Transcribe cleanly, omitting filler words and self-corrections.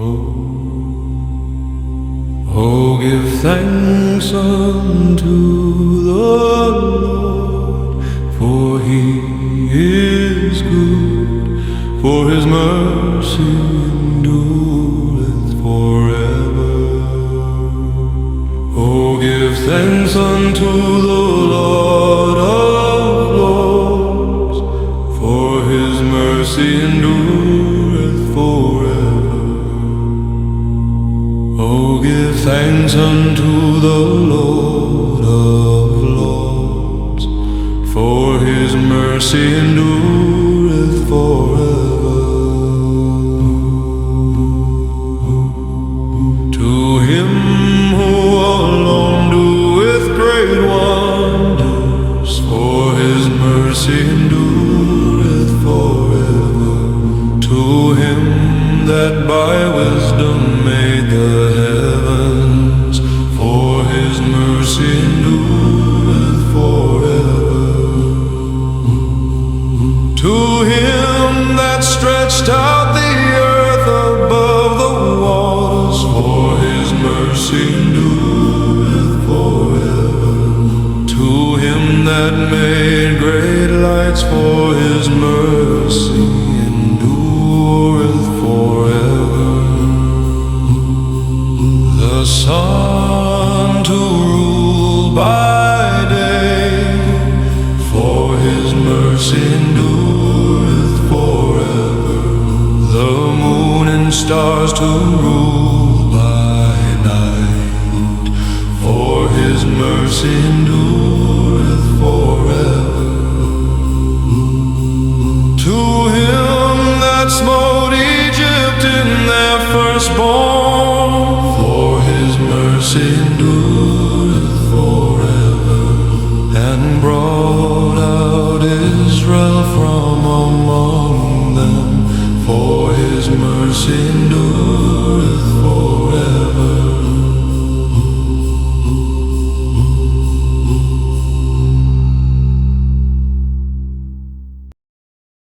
Oh, give thanks unto the Lord, for He is good, for His mercy endureth forever. Oh, give thanks unto the Lord of Lords, for His mercy endureth forever. Oh, give thanks unto the Lord of Lords, for His mercy endureth forever. To Him who alone doeth great wonders, for His mercy endureth forever. To Him that by wisdom made the heavens, for His mercy endureth forever. To Him that stretched out the earth above the waters, for His mercy endureth forever. To Him that made great lights, for His mercy endureth forever. The sun to rule by day, for His mercy endureth forever. The moon and stars to rule by night, for His mercy endureth forever. To Him that smote Egypt in their firstborn, for His mercy endureth forever. And brought out Israel from among them, for His mercy endureth